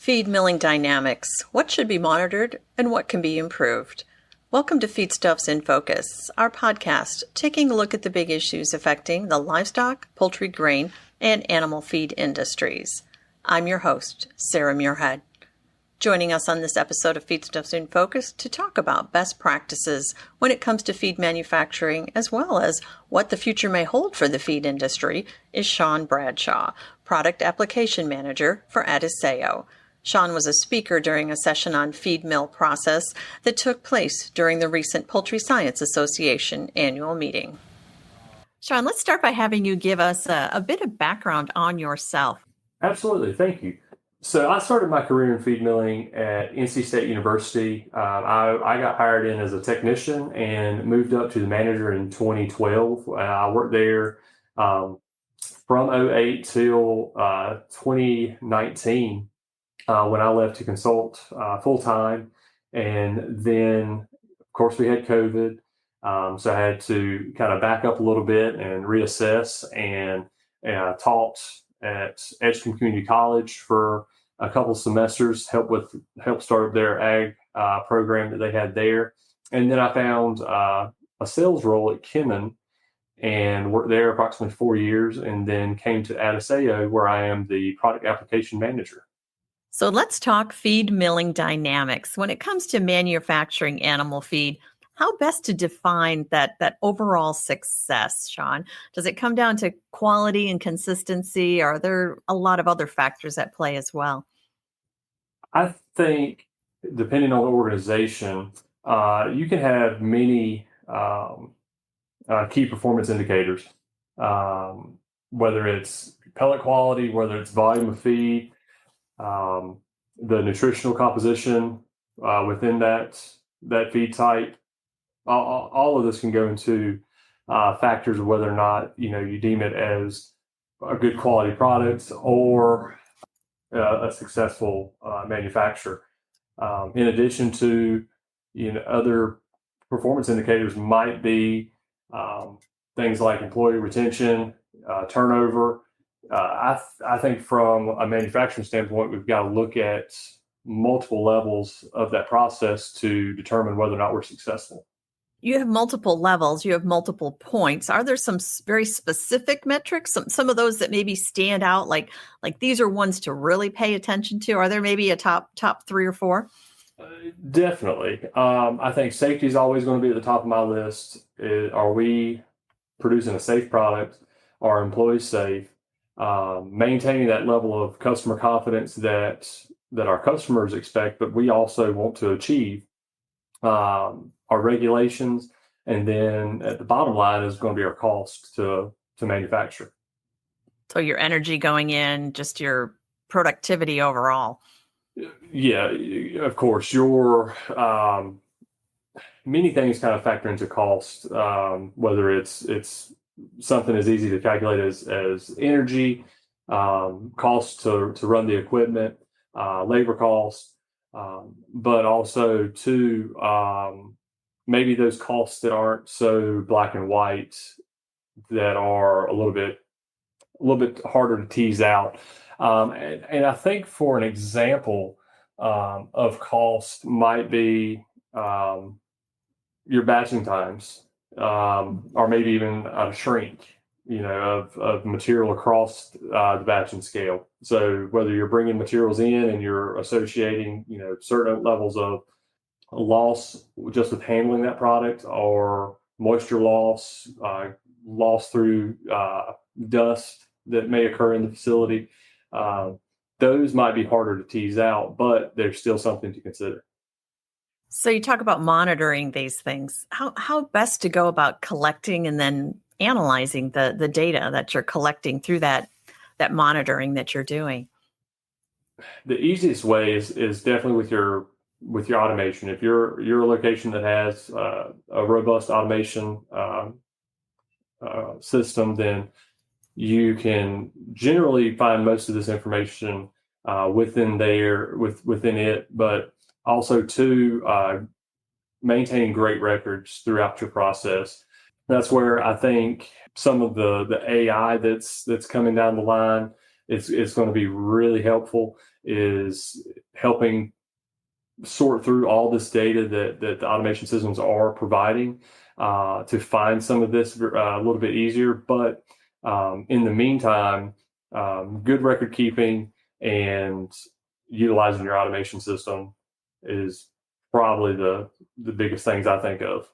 Feed milling dynamics. What should be monitored and what can be improved? Welcome to Feedstuffs in Focus, our podcast taking a look at the big issues affecting the livestock, poultry, grain, and animal feed industries. I'm your host, Sarah Muirhead. Joining us on this episode of Feedstuffs in Focus to talk about best practices when it comes to feed manufacturing, as well as what the future may hold for the feed industry, is Shawn Bradshaw, Product Application Manager for Adisseo. Shawn was a speaker during a session on feed mill process that took place during the recent Poultry Science Association annual meeting. Shawn, let's start by having you give us a bit of background on yourself. Absolutely. Thank you. So I started my career in feed milling at NC State University. I got hired in as a technician and moved up to the manager in 2012. I worked there from 2008 till 2019. When I left to consult full time. And then, of course, we had COVID. So I had to kind of back up a little bit and reassess, and taught at Edgecombe Community College for a couple semesters, help start their ag program that they had there. And then I found a sales role at Kemin and worked there approximately 4 years, and then came to Adisseo, where I am the product application manager. So let's talk feed milling dynamics. When it comes to manufacturing animal feed, how best to define that overall success, Shawn? Does it come down to quality and consistency? Or are there a lot of other factors at play as well? I think, depending on the organization, you can have many key performance indicators, whether it's pellet quality, whether it's volume of feed, the nutritional composition within that feed type. All of this can go into factors of whether or not you deem it as a good quality product or a successful manufacturer. In addition to other performance indicators might be things like employee retention, turnover. I think from a manufacturing standpoint, we've got to look at multiple levels of that process to determine whether or not we're successful. You have multiple levels, you have multiple points. Are there some very specific metrics, some of those that maybe stand out, like these are ones to really pay attention to? Are there maybe a top 3 or 4? Definitely. I think safety is always going to be at the top of my list. Are we producing a safe product? Are employees safe? Maintaining that level of customer confidence that our customers expect, but we also want to achieve, our regulations, and then at the bottom line is going to be our cost to manufacture. So your energy going in, just your productivity overall. Yeah, of course. Your many things kind of factor into cost, whether it's something as easy to calculate as energy, cost to run the equipment, labor costs, but also to maybe those costs that aren't so black and white, that are a little bit harder to tease out. And I think, for an example of cost, might be your batching times, or maybe even a shrink, of material across the batching scale. So whether you're bringing materials in and you're associating, certain levels of loss just with handling that product, or moisture loss, loss through dust that may occur in the facility, those might be harder to tease out, but there's still something to consider. So you talk about monitoring these things. How best to go about collecting and then analyzing the data that you're collecting through that monitoring that you're doing? The easiest way is definitely with your automation. If you're a location that has a robust automation system, then you can generally find most of this information within it, but also to maintain great records throughout your process. That's where I think some of the AI that's coming down the line it's going to be really helpful, is helping sort through all this data that the automation systems are providing, to find some of this a little bit easier. But in the meantime, good record keeping and utilizing your automation system is probably the biggest things I think of.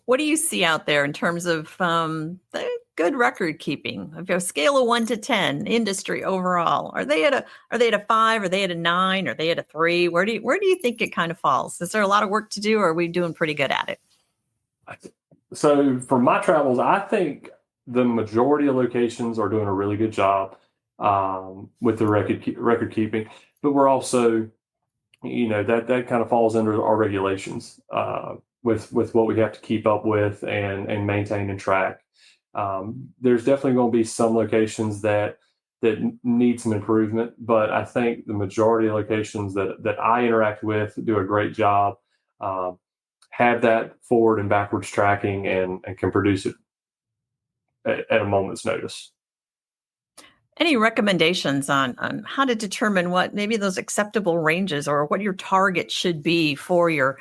What do you see out there in terms of the good record keeping? If you have a scale of 1 to 10, industry overall, are they at a 5? Are they at a 9? Are they at a 3? Where do you think it kind of falls? Is there a lot of work to do, or are we doing pretty good at it? So for my travels, I think the majority of locations are doing a really good job with the record keeping, but we're also, that kind of falls under our regulations with what we have to keep up with and maintain and track. There's definitely going to be some locations that need some improvement, but I think the majority of locations that I interact with do a great job, have that forward and backwards tracking, and can produce it at a moment's notice. Any recommendations on how to determine what maybe those acceptable ranges or what your target should be for your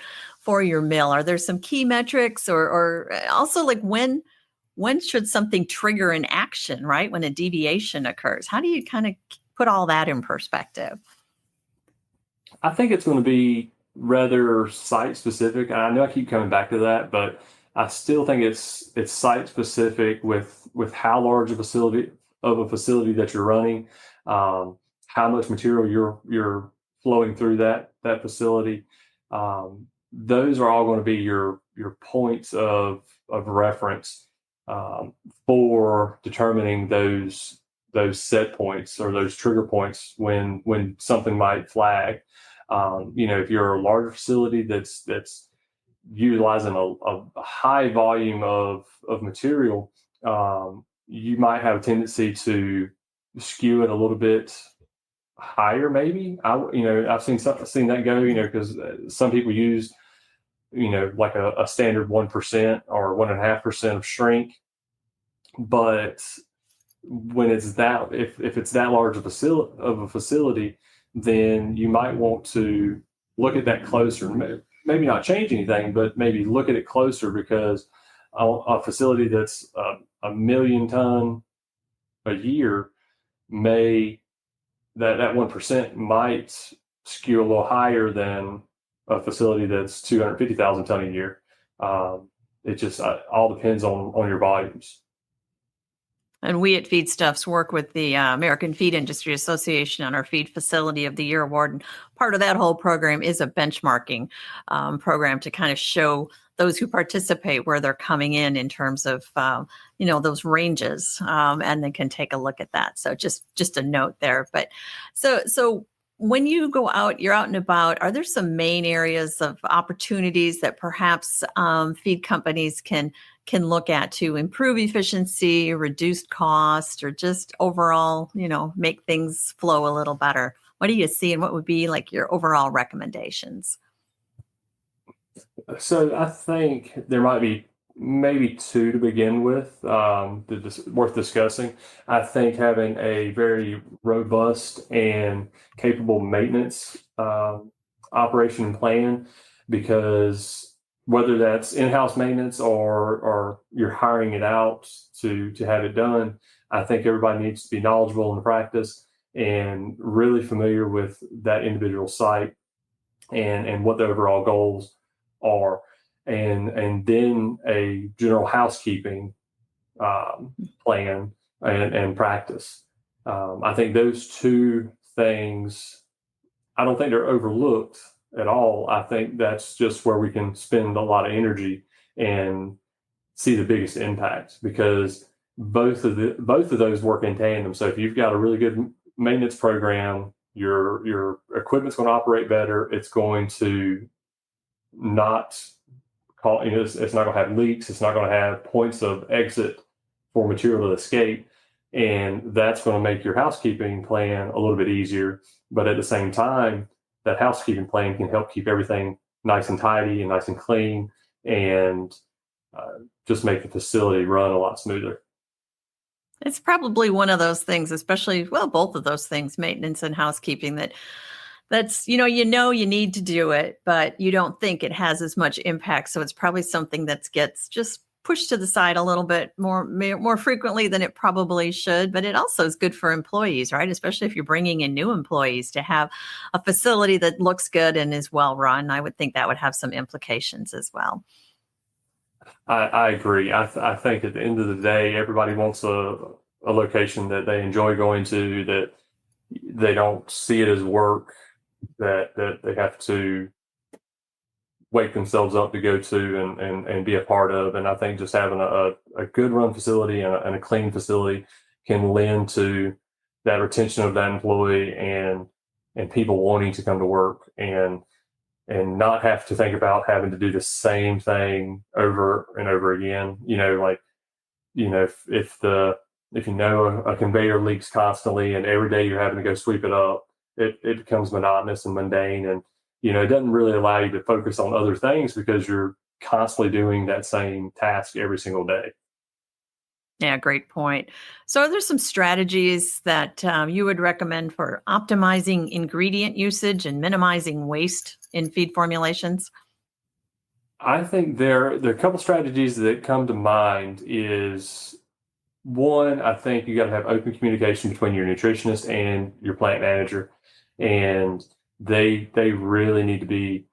mill? Are there some key metrics, or also like when should something trigger an action, right? When a deviation occurs, how do you kind of put all that in perspective? I think it's going to be rather site specific. I know I keep coming back to that, but I still think it's site specific with how large a facility that you're running, how much material you're flowing through that facility. Those are all going to be your points of reference for determining those set points or those trigger points when something might flag. If you're a larger facility that's utilizing a high volume of material, you might have a tendency to skew it a little bit higher. Maybe I've seen that go. Because some people use like a standard 1% or 1.5% of shrink, but when it's that, if it's that large of a facility, then you might want to look at that closer. Maybe not change anything, but maybe look at it closer, because a facility that's a million ton a year that 1% might skew a little higher than a facility that's 250,000 ton a year. It just all depends on your volumes. And we at Feedstuffs work with the American Feed Industry Association on our Feed Facility of the Year award. And part of that whole program is a benchmarking program to kind of show those who participate where they're coming in terms of, those ranges, and they can take a look at that. So just a note there. But so when you go out, you're out and about, are there some main areas of opportunities that perhaps feed companies can look at to improve efficiency, reduce cost, or just overall, make things flow a little better? What do you see, and what would be like your overall recommendations? So I think there might be maybe 2 to begin with, worth discussing. I think having a very robust and capable maintenance operation plan, because whether that's in-house maintenance or you're hiring it out to have it done, I think everybody needs to be knowledgeable in the practice and really familiar with that individual site and what the overall goals are, and then a general housekeeping plan and practice. I think those 2 things, I don't think they're overlooked at all. I think that's just where we can spend a lot of energy and see the biggest impact, because both of those work in tandem. So if you've got a really good maintenance program, your equipment's going to operate better. It's going to not it's not going to have leaks. It's not going to have points of exit for material to escape. And that's going to make your housekeeping plan a little bit easier. But at the same time, that housekeeping plan can help keep everything nice and tidy and nice and clean, and just make the facility run a lot smoother. It's probably one of those things, especially, well, both of those things, maintenance and housekeeping, that's, you know, you need to do it, but you don't think it has as much impact. So it's probably something that gets just pushed to the side a little bit more frequently than it probably should. But it also is good for employees, right? Especially if you're bringing in new employees, to have a facility that looks good and is well run. I would think that would have some implications as well. I agree. I think at the end of the day, everybody wants a location that they enjoy going to, that they don't see it as work, that they have to wake themselves up to go to and be a part of. And I think just having a good run facility and a clean facility can lend to that retention of that employee and people wanting to come to work and not have to think about having to do the same thing over and over again. If you know a conveyor leaks constantly and every day you're having to go sweep it up, it becomes monotonous and mundane, and it doesn't really allow you to focus on other things because you're constantly doing that same task every single day. Yeah, great point. So, are there some strategies that you would recommend for optimizing ingredient usage and minimizing waste in feed formulations? I think there are a couple strategies that come to mind. Is one, I think you got to have open communication between your nutritionist and your plant manager, and they really need to be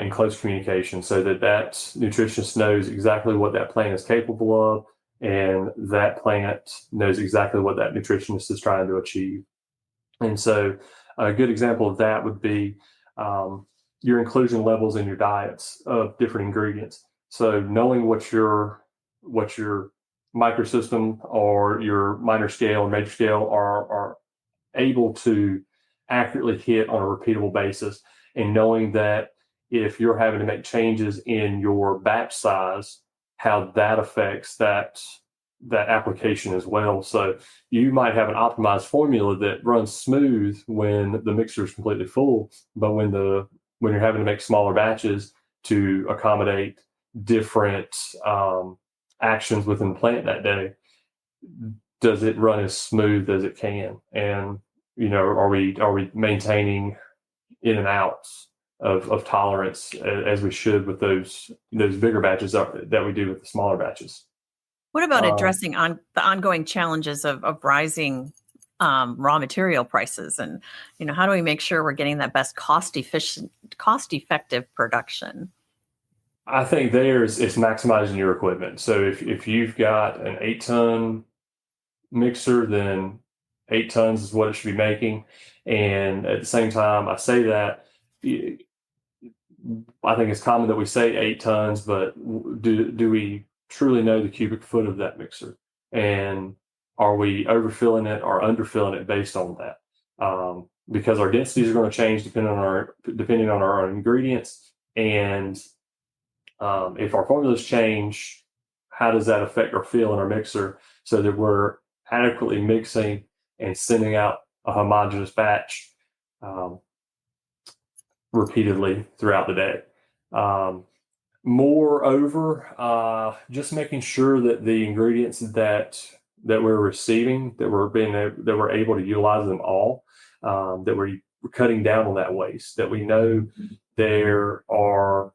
in close communication so that nutritionist knows exactly what that plant is capable of, and that plant knows exactly what that nutritionist is trying to achieve. And so, a good example of that would be your inclusion levels in your diets of different ingredients. So, knowing what your microsystem or your minor scale or major scale are able to accurately hit on a repeatable basis, and knowing that if you're having to make changes in your batch size, how that affects that application as well. So you might have an optimized formula that runs smooth when the mixer is completely full, but when you're having to make smaller batches to accommodate different actions within the plant that day, does it run as smooth as it can? And are we maintaining in and outs of tolerance as we should with those bigger batches that we do with the smaller batches? What about addressing the ongoing challenges of rising raw material prices, and how do we make sure we're getting that best cost effective production? I think it's maximizing your equipment. So if you've got an 8-ton mixer, then 8 tons is what it should be making. And at the same time, I say that I think it's common that we say 8 tons, but do we truly know the cubic foot of that mixer? And are we overfilling it or underfilling it based on that? Because our densities are going to change depending on our ingredients. And if our formulas change, how does that affect our feel in our mixer so that we're adequately mixing and sending out a homogeneous batch repeatedly throughout the day? Moreover, just making sure that the ingredients that we're receiving, that we're able to utilize them all, that we're cutting down on that waste, that we know there are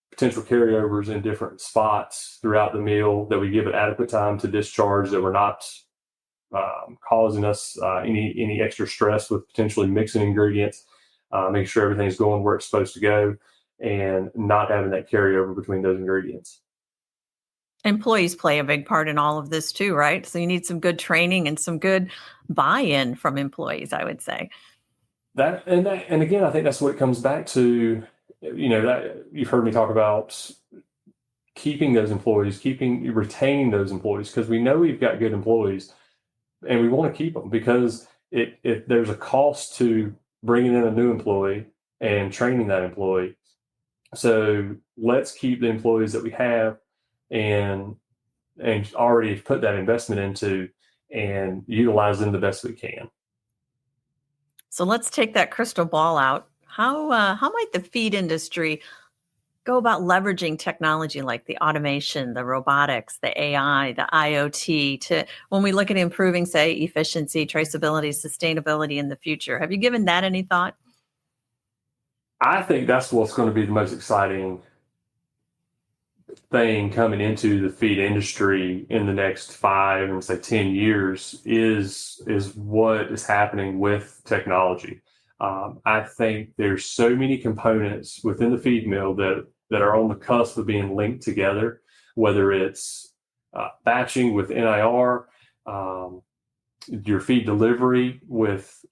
potential carryovers in different spots throughout the meal, that we give it adequate time to discharge, that we're not causing us any extra stress with potentially mixing ingredients, making sure everything's going where it's supposed to go, and not having that carryover between those ingredients. Employees play a big part in all of this too, right? So you need some good training and some good buy-in from employees, I would say. And again, I think that's what it comes back to. That you've heard me talk about keeping those employees, retaining those employees, because we know we've got good employees, and we want to keep them because there's a cost to bringing in a new employee and training that employee. So let's keep the employees that we have and already put that investment into, and utilize them the best we can. So let's take that crystal ball out. How might the feed industry go about leveraging technology like the automation, the robotics, the AI, the IoT to when we look at improving, say, efficiency, traceability, sustainability in the future? Have you given that any thought? I think that's what's going to be the most exciting thing coming into the feed industry in the next 5 and say 10 years is what is happening with technology. I think there's so many components within the feed mill that are on the cusp of being linked together, whether it's batching with NIR, your feed delivery with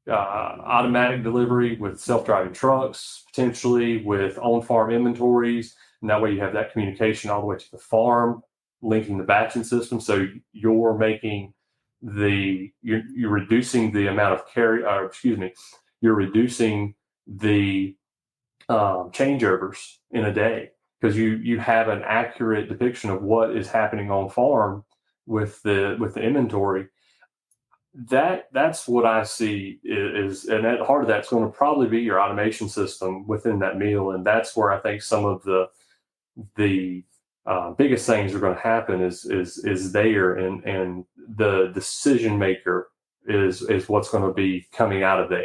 automatic delivery with self-driving trucks, potentially with on-farm inventories. And that way you have that communication all the way to the farm, linking the batching system. So you're making you're reducing the amount of you're reducing the changeovers in a day because you have an accurate depiction of what is happening on farm with the inventory. That's what I see is, and at the heart of that's going to probably be your automation system within that meal, and that's where I think some of the biggest things are going to happen is there, and the decision maker is what's going to be coming out of the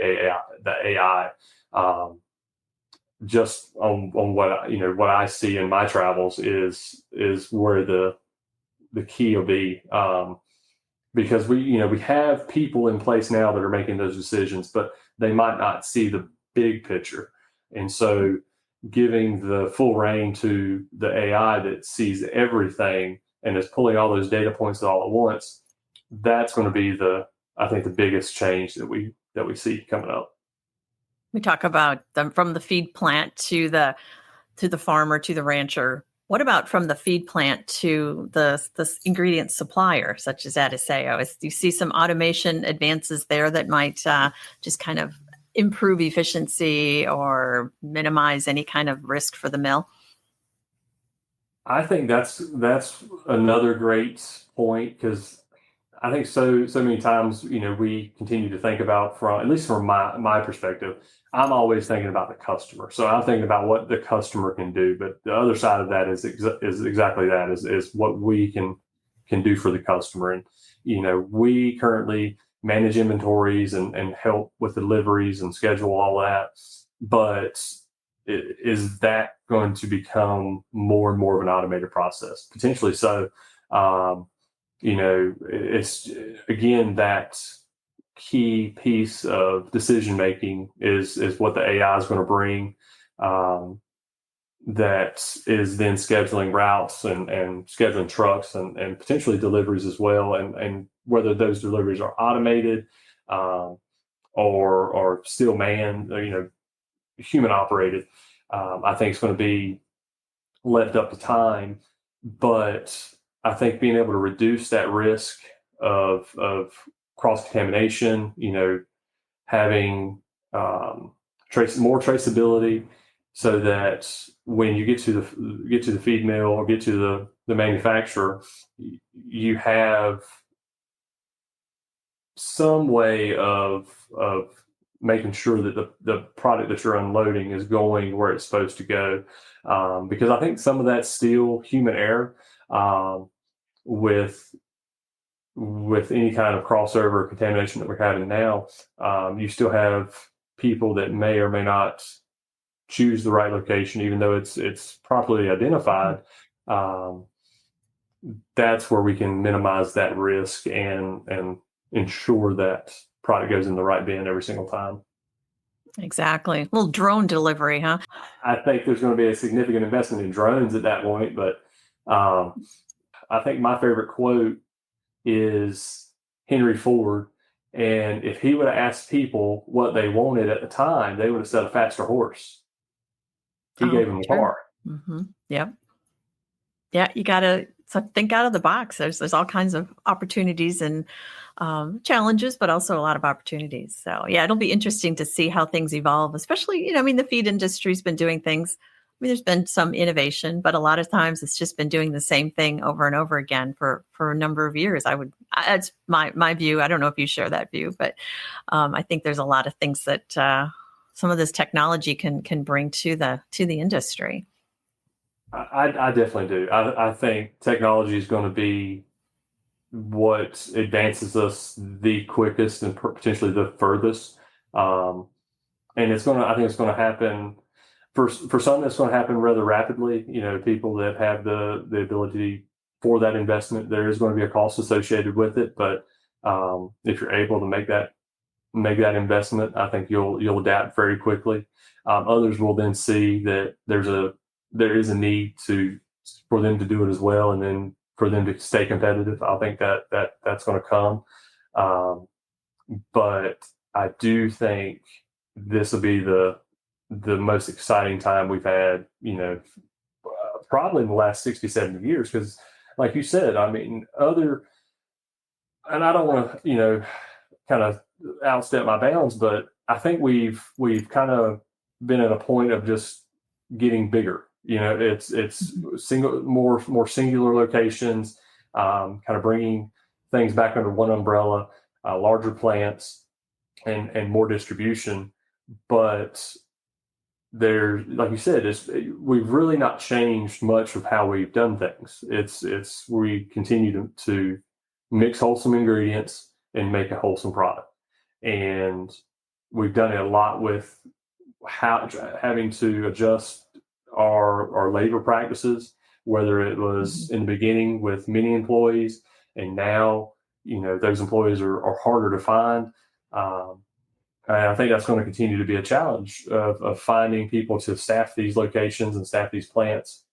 AI. Just on what I see in my travels is where the key will be. Because we have people in place now that are making those decisions, but they might not see the big picture. And so giving the full reign to the AI that sees everything and is pulling all those data points all at once, that's going to be I think the biggest change that we see coming up. We talk about them from the feed plant to the farmer, to the rancher. What about from the feed plant to the ingredient supplier, such as Adisseo? Do you see some automation advances there that might just kind of improve efficiency or minimize any kind of risk for the mill? I think that's another great point, because I think so many times we continue to think about, from at least from my perspective, I'm always thinking about the customer. So I'm thinking about what the customer can do, but the other side of that is exactly that is what we can do for the customer. And we currently manage inventories and help with deliveries and schedule all that, but is that going to become more and more of an automated process? Potentially so. It's again that key piece of decision making is what the AI is going to bring. That is then scheduling routes and scheduling trucks and potentially deliveries as well, and whether those deliveries are automated or still manned, human operated. I think it's going to be left up to time, but I think being able to reduce that risk of cross-contamination, having more traceability, so that when you get to the feed mill or get to the manufacturer, you have some way of making sure that the product that you're unloading is going where it's supposed to go. Because I think some of that's still human error. With any kind of crossover contamination that we're having now, you still have people that may or may not choose the right location, even though it's properly identified. That's where we can minimize that risk and ensure that product goes in the right bin every single time. Exactly. A little drone delivery, huh? I think there's going to be a significant investment in drones at that point, but I think my favorite quote is Henry Ford. And if he would have asked people what they wanted at the time, they would have said a faster horse. He gave them a car. Mm-hmm. Yep. Yeah, you got to think out of the box. There's all kinds of opportunities and challenges, but also a lot of opportunities. So yeah, it'll be interesting to see how things evolve, especially, the feed industry's been doing things. There's been some innovation, but a lot of times it's just been doing the same thing over and over again for a number of years. That's my view. I don't know if you share that view, but I think there's a lot of things that some of this technology can bring to the industry. I definitely do. I think technology is going to be what advances us the quickest and potentially the furthest. And I think it's going to happen for some. That's going to happen rather rapidly. People that have the ability for that investment, there is going to be a cost associated with it. But if you're able to make that investment, I think you'll adapt very quickly. Others will then see that there is a need for them to do it as well, and then for them to stay competitive. I think that's going to come. But I do think this will be the most exciting time we've had, probably in the last 60, 70 years. Because like you said, I mean, and I don't want to, kind of outstep my bounds, but I think we've kind of been at a point of just getting bigger. It's more singular locations, kind of bringing things back under one umbrella, larger plants, and more distribution. But like you said, we've really not changed much of how we've done things. We continue to mix wholesome ingredients and make a wholesome product, and we've done it a lot with having to adjust our labor practices, whether it was in the beginning with many employees, and now those employees are harder to find. And I think that's going to continue to be a challenge of finding people to staff these locations and staff these plants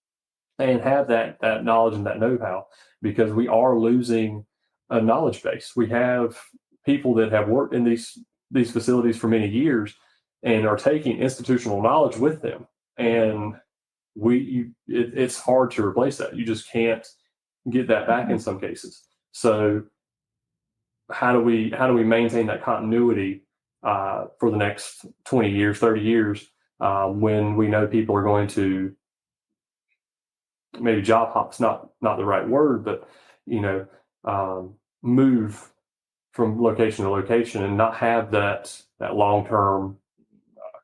and have that knowledge and that know-how, because we are losing a knowledge base. We have people that have worked in these facilities for many years and are taking institutional knowledge with them, and it's hard to replace that. You just can't get that back in some cases. So how do we maintain that continuity for the next 20 years, 30 years, when we know people are going to, maybe job hop's not the right word, but move from location to location and not have that long-term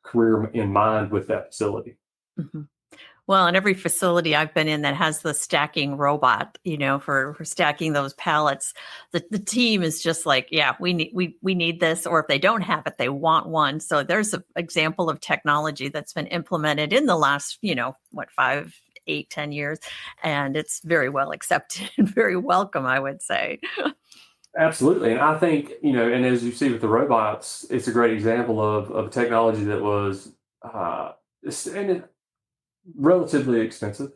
career in mind with that facility. Mm-hmm. Well, in every facility I've been in that has the stacking robot, for stacking those pallets, the team is just like, yeah, we need this, or if they don't have it, they want one. So there's an example of technology that's been implemented in the last, 5, 8, 10 years, and it's very well accepted and very welcome, I would say. Absolutely. And I think, and as you see with the robots, it's a great example of technology that was relatively expensive.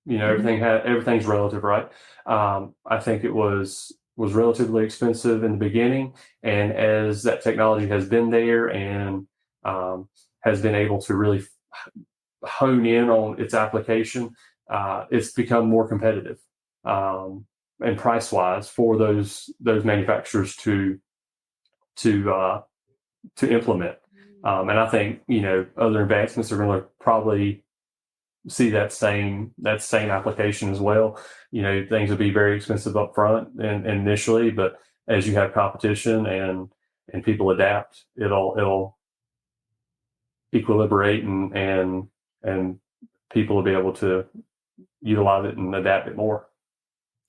Everything's relative, right? I think it was relatively expensive in the beginning, and as that technology has been there and has been able to really hone in on its application, it's become more competitive and price-wise for those manufacturers to implement. And I think other advancements are going to probably see that same application as well. Things will be very expensive up front and initially, but as you have competition and people adapt, it'll equilibrate and people will be able to utilize it and adapt it more.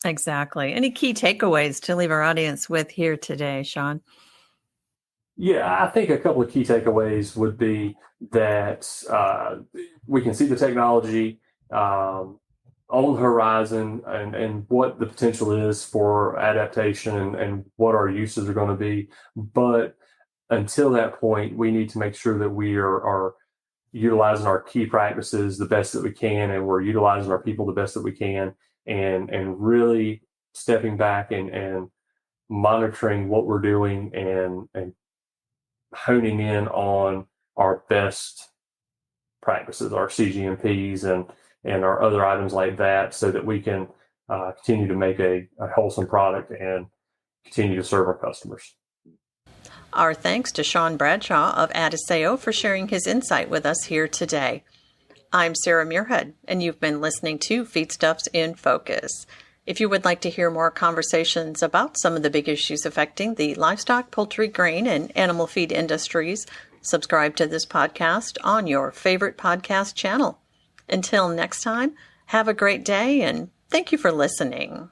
Exactly. Any key takeaways to leave our audience with here today, Shawn? Yeah, I think a couple of key takeaways would be that we can see the technology on the horizon and what the potential is for adaptation and what our uses are going to be. But until that point, we need to make sure that we are utilizing our key practices the best that we can, and we're utilizing our people the best that we can, and really stepping back and monitoring what we're doing and honing in on our best practices, our CGMPs and our other items like that, so that we can continue to make a wholesome product and continue to serve our customers. Our thanks to Shawn Bradshaw of Adisseo for sharing his insight with us here today. I'm Sarah Muirhead, and you've been listening to Feedstuffs in Focus. If you would like to hear more conversations about some of the big issues affecting the livestock, poultry, grain, and animal feed industries, Subscribe to this podcast on your favorite podcast channel. Until next time, have a great day and thank you for listening.